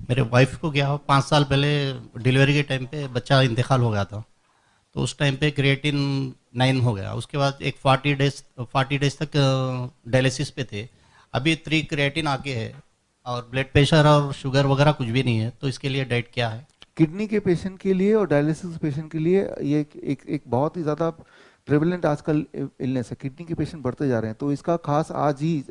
मेरे वाइफ को क्या हो, 5 साल पहले डिलीवरी के टाइम पे बच्चा इंतकाल हो गया था। तो उस टाइम पे क्रिएटिन 9 हो गया। उसके बाद एक 40 डेज तक डायलिसिस पे थे। अभी 3 क्रिएटिन आके है और ब्लड प्रेशर और शुगर वगैरह कुछ भी नहीं है। तो इसके लिए डाइट क्या है? किडनी के पेशेंट के लिए और डायलिसिस पेशेंट के लिए ये एक बहुत ही ज़्यादा प्रेवलेंट आजकल इलनेस है। किडनी के पेशेंट बढ़ते जा रहे हैं, तो इसका खास आज ही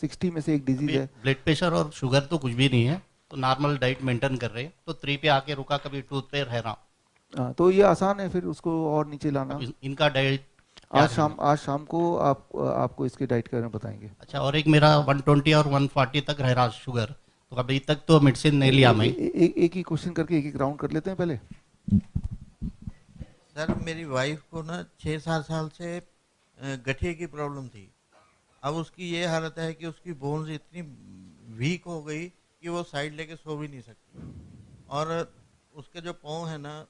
60 में से एक डिजीज अभी है। ब्लड प्रेशर और शुगर तो कुछ भी नहीं है, तो नॉर्मल डाइट मेंटेन कर रहे हैं। तो 3 पे आके रुका, कभी 2 पे रह रहा। हाँ, तो ये आसान है फिर उसको और नीचे लाना। अब इनका डाइट क्या रहेगा? आज शाम को आपको इसके डाइट के बारे में बताएंगे। अच्छा, और एक मेरा 120 और 140 तक रह रहा शुगर। तो अभी तक तो मेडिसिन नहीं लिया मैं। एक ही क्वेश्चन करके एक एक राउंड कर लेते हैं पहले। सर मेरी वाइफ को ना 6-7 साल से गठिए की प्रॉब्लम थी। अब उसकी ये हालत है कि उसकी बोन्स इतनी वीक हो गई कि वो साइड लेके सो भी नहीं सकती। और उसके जो पाँव है ना,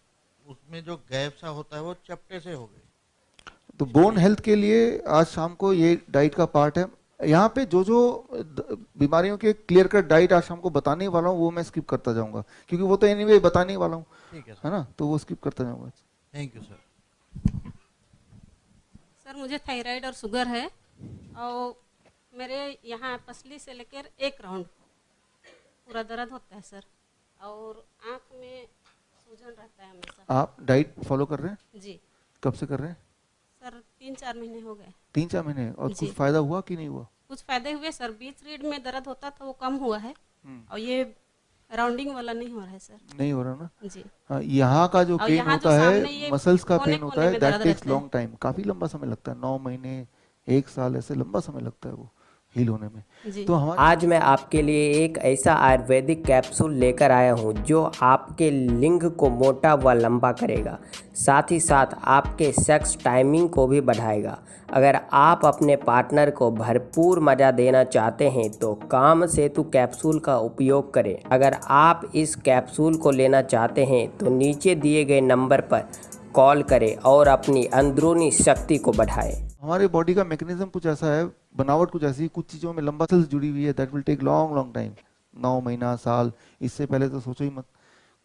उसमें जो गैप सा होता है वो चपटे से हो गए। तो बोन इसलिए हेल्थ के लिए आज शाम को ये डाइट का पार्ट है। यहाँ पे जो जो बीमारियों के क्लियर कट डाइट आज शाम को बताने वाला हूँ वो मैं स्किप करता जाऊंगा, क्योंकि वो तो एनीवे बताने ही वाला हूँ, ठीक है सर। है ना, तो वो स्किप करता जाऊंगा। Thank you sir. सर मुझे थायराइड और शुगर है, और मेरे यहाँ पसली से लेकर एक राउंड पूरा दर्द होता है सर, और आँख में सूजन रहता है हमेशा। आप डाइट फॉलो कर रहे हैं? जी कब से कर रहे हैं? सर 3-4 महीने हो गए। 3-4 महीने, और कुछ जी फायदा हुआ कि नहीं हुआ? कुछ फायदे हुए सर, बीच रीढ़ में दर्द होता था वो कम हुआ है, हम्म, और ये राउंडिंग वाला नहीं हो रहा है सर। नहीं हो रहा ना। जी, हाँ, यहाँ का जो और पेन यहाँ जो होता है, सामने ये मसल्स का कोने पेन होता कोने है, में दैट दर्द टेक्स रहता है। लॉन्ग टाइम, काफी लंबा समय लगता है, 9 महीने, 1 साल, ऐसे लंबा समय लगता है वो हील होने में। जी तो हमारे आज मैं आपके लिए एक ऐसा आयुर्वेदिक कैप्सूल लेकर आया हूँ जो आपके लिंग को मोटा व लंबा करेगा, साथ ही साथ आपके सेक्स टाइमिंग को भी बढ़ाएगा। अगर आप अपने पार्टनर को भरपूर मज़ा देना चाहते हैं तो काम सेतु कैप्सूल का उपयोग करें। अगर आप इस कैप्सूल को लेना चाहते हैं तो नीचे दिए गए नंबर पर कॉल करें और अपनी अंदरूनी शक्ति को बढ़ाएं। हमारे बॉडी का मैकेनिज्म कुछ ऐसा है, बनावट कुछ ऐसी, कुछ चीज़ों में लंबा सेल्स जुड़ी हुई है, that will take long long time, 9 महीना, साल, इससे पहले तो सोचो ही मत।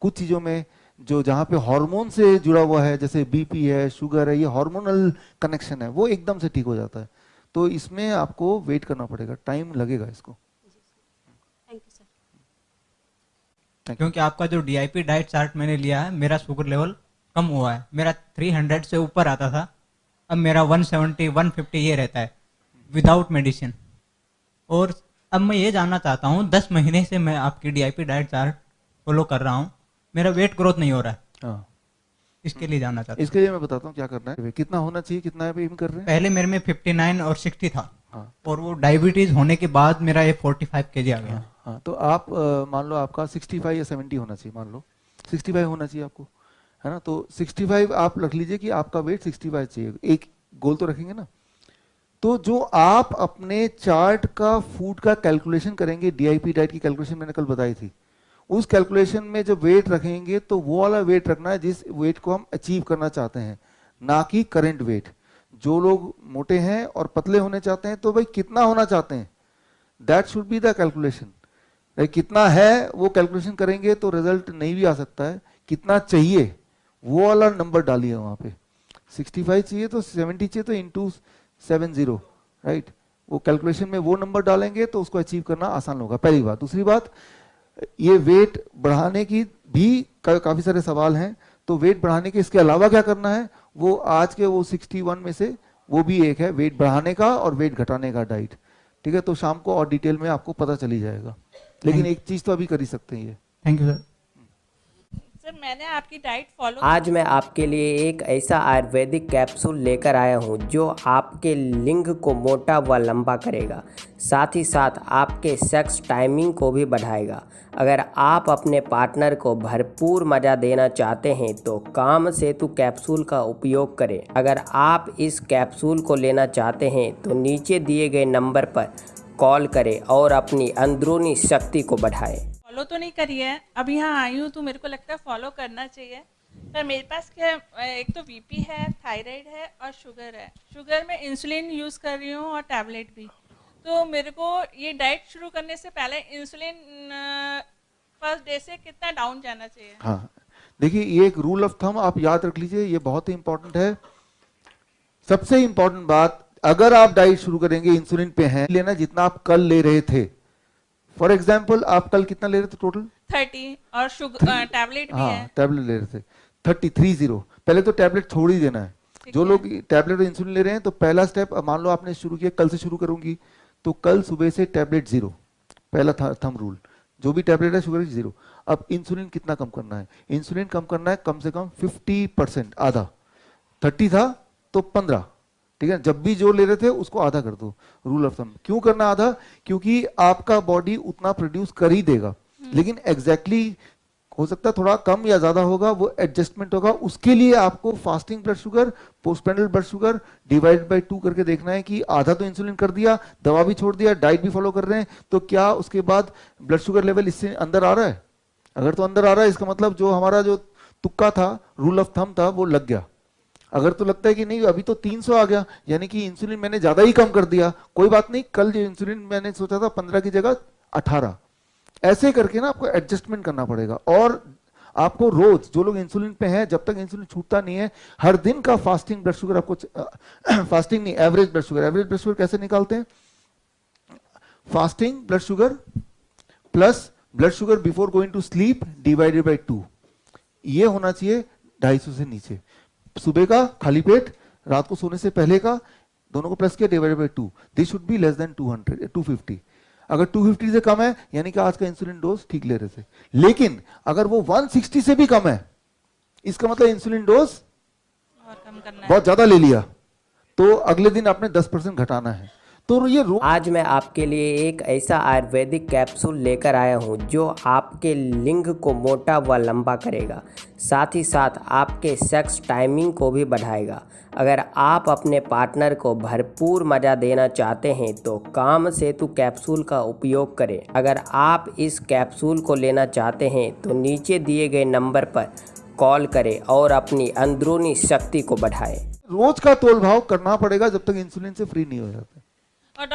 कुछ चीज़ों में जो जहाँ पे हार्मोन से जुड़ा हुआ है, जैसे बीपी है, शुगर है, ये हार्मोनल कनेक्शन है, वो एकदम से ठीक हो जाता है। तो इसमें आपको वेट करना पड़ेगा, टाइम लगेगा इसको। Thank you sir. Thank you. क्योंकि आपका जो डीआईपी डाइट चार्ट मैंने लिया है, मेरा शुगर लेवल कम हुआ है। मेरा 300 से ऊपर आता था, अब मेरा 170 150 ये रहता है विदाउट मेडिसिन। और अब मैं ये जानना चाहता हूँ, 10 महीने से मैं आपकी डीआईपी डाइट चार्ट फॉलो कर रहा हूँ, मेरा वेट ग्रोथ नहीं हो रहा है। हाँ, इसके लिए जानना चाहता हूँ। इसके लिए मैं बताता हूँ क्या करना है, कितना होना चाहिए, कितना एम कर रहे हैं। पहले मेरे में 59 और 60 था, हाँ, और वो डायबिटीज होने के बाद मेरा ये 45 केजी आ गया। हाँ, हाँ, तो आप मान लो आपका 65 या 70 होना चाहिए, मान लो 65 होना चाहिए आपको, है ना। तो 65 आप रख लीजिए कि आपका वेट 65 चाहिए, एक गोल तो रखेंगे ना। तो जो आप अपने चार्ट का फूड का कैलकुलेशन करेंगे, डीआईपी डाइट की कैलकुलेशन मैंने कल बताई थी, उस कैलकुलेशन में जब वेट रखेंगे तो वो वाला वेट रखना है जिस वेट को हम अचीव करना चाहते हैं, ना कि करंट वेट। जो लोग मोटे हैं और पतले होने चाहते हैं तो भाई कितना होना चाहते हैं, that should be the calculation. कितना है वो कैलकुलेशन करेंगे तो रिजल्ट नहीं भी आ सकता है, कितना चाहिए वो वाला नंबर डालिए वहां पे। 65 चाहिए तो 70 चाहिए तो इंटू 70, राइट। वो कैलकुलेशन में वो नंबर डालेंगे तो उसको अचीव करना आसान होगा, पहली बात। दूसरी बात, ये वेट बढ़ाने की भी काफी सारे सवाल हैं, तो वेट बढ़ाने के इसके अलावा क्या करना है, वो आज के वो 61 में से वो भी एक है, वेट बढ़ाने का और वेट घटाने का डाइट। ठीक है, तो शाम को और डिटेल में आपको पता चली जाएगा, लेकिन एक चीज तो अभी कर ही सकते हैं ये। Thank you sir. सर मैंने आपकी डाइट फॉलो आज मैं आपके लिए एक ऐसा आयुर्वेदिक कैप्सूल लेकर आया हूँ जो आपके लिंग को मोटा व लंबा करेगा, साथ ही साथ आपके सेक्स टाइमिंग को भी बढ़ाएगा। अगर आप अपने पार्टनर को भरपूर मज़ा देना चाहते हैं तो काम सेतु कैप्सूल का उपयोग करें। अगर आप इस कैप्सूल को लेना चाहते हैं तो नीचे दिए गए नंबर पर कॉल करें और अपनी अंदरूनी शक्ति को बढ़ाएं। फॉलो तो नहीं करी है, अब यहाँ आई हूँ तो मेरे को लगता है फॉलो करना चाहिए। पर मेरे पास क्या है, एक तो बीपी है, थायराइड है और शुगर है। शुगर में इंसुलिन यूज़ कर रही हूँ और टैबलेट भी। तो मेरे को ये डाइट शुरू करने से पहले इंसुलिन फर्स्ट डे से कितना डाउन जाना चाहिए? हाँ, देखिए ये एक रूल ऑफ थंब आप याद रख लीजिए, ये बहुत ही इंपॉर्टेंट है। सबसे इंपॉर्टेंट बात, अगर आप डाइट शुरू करेंगे इंसुलिन पे हैं, लेना जितना आप कल ले रहे थे। फॉर एग्जाम्पल आप कल कितना ले रहे थे टोटल? 30 और शुगर टैबलेट भी है। हाँ, टैबलेट ले रहे थे 30। पहले तो टैबलेट छोड़ ही देना है। जो लोग टैबलेट और इंसुलिन ले रहे हैं, तो पहला स्टेप, मान लो आपने शुरू किया, कल से शुरू करूंगी, तो कल सुबह से टैबलेट 0, पहला थंब रूल। जो भी टैबलेट है शुगर 0। अब इंसुलिन कितना कम करना है? इंसुलिन कम करना है कम से कम 50%, आधा। 30 था तो 15, ठीक है। जब भी जो ले रहे थे उसको आधा कर दो, रूल ऑफ थंब। क्यों करना आधा? क्योंकि आपका बॉडी उतना प्रोड्यूस कर ही देगा, लेकिन एग्जैक्टली हो सकता है थोड़ा कम या ज्यादा होगा, वो एडजस्टमेंट होगा। उसके लिए आपको fasting blood sugar, postprandial blood sugar divide by 2 करके देखना है कि आधा तो इंसुलिन कर दिया, दवा भी छोड़ दिया, डाइट भी फॉलो कर रहे हैं, तो क्या उसके बाद ब्लड शुगर लेवल इससे अंदर आ रहा है? अगर तो अंदर आ रहा है, इसका मतलब जो हमारा जो तुक्का था, रूल ऑफ थंब था, वो लग गया। अगर तो लगता है कि नहीं अभी तो 300 आ गया, यानी कि इंसुलिन मैंने ज्यादा ही कम कर दिया, कोई बात नहीं, कल जो इंसुलिन मैंने सोचा था 15 की जगह 18, ऐसे करके ना आपको एडजस्टमेंट करना पड़ेगा। और आपको रोज, जो लोग इंसुलिन पे हैं, जब तक इंसुलिन छूटता नहीं है, हर दिन का फास्टिंग ब्लड शुगर आपको फास्टिंग नहीं, average blood sugar. Average blood sugar कैसे निकालते हैं? Fasting blood sugar plus blood sugar before going to sleep divided by 2, ये होना चाहिए 250 से नीचे। सुबह का खाली पेट, रात को सोने से पहले का, दोनों को प्लस किया divided by 2, this should be less than 250। अगर 250 से कम है, यानी कि आज का इंसुलिन डोज ठीक ले रहे थे। लेकिन अगर वो 160 से भी कम है, इसका मतलब इंसुलिन डोज और कम करना है। बहुत ज्यादा ले लिया, तो अगले दिन आपने 10% घटाना है। तो ये आज मैं आपके लिए एक ऐसा आयुर्वेदिक कैप्सूल लेकर आया हूं जो आपके लिंग को मोटा व लंबा करेगा, साथ ही साथ आपके सेक्स टाइमिंग को भी बढ़ाएगा। अगर आप अपने पार्टनर को भरपूर मज़ा देना चाहते हैं तो काम सेतु कैप्सूल का उपयोग करें। अगर आप इस कैप्सूल को लेना चाहते हैं तो नीचे दिए गए नंबर पर कॉल करें और अपनी अंदरूनी शक्ति को बढ़ाएं। रोज का तोल भाव करना पड़ेगा जब तक इंसुलिन से फ्री नहीं हो जाते। और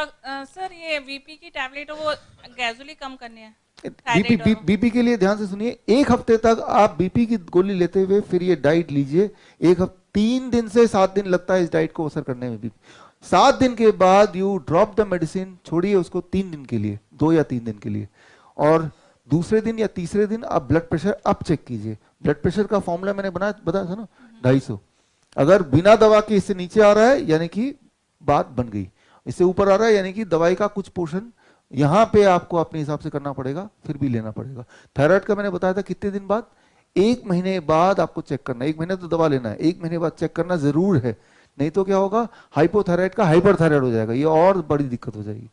सर ये बीपी की टैबलेट वो ग्रेजुअली कम करनी है? बीपी के लिए ध्यान से सुनिए, 1 हफ्ते तक आप बीपी की गोली लेते हुए फिर ये डाइट लीजिए। 3 दिन से 7 दिन लगता है इस डाइट को असर करने में। 7 दिन के बाद यू ड्रॉप द मेडिसिन, छोड़िए उसको 3 दिन के लिए, 2 या 3 दिन के लिए, और दूसरे दिन या तीसरे दिन आप ब्लड प्रेशर अप चेक कीजिए। ब्लड प्रेशर का फॉर्मूला मैंने बताया था ना, 250। अगर बिना दवा के इससे नीचे आ रहा है यानी कि बात बन गई, इससे ऊपर आ रहा है यानी कि दवाई का कुछ पोर्शन यहां पे आपको अपने हिसाब से करना पड़ेगा, फिर भी लेना पड़ेगा। थायराइड का मैंने बताया था कितने दिन बाद? 1 महीने बाद आपको चेक करना है। 1 महीने तो दवा लेना है, 1 महीने बाद चेक करना जरूर है, नहीं तो क्या होगा, हाइपोथायराइड का हाइपरथायराइड हो जाएगा, ये और बड़ी दिक्कत हो जाएगी।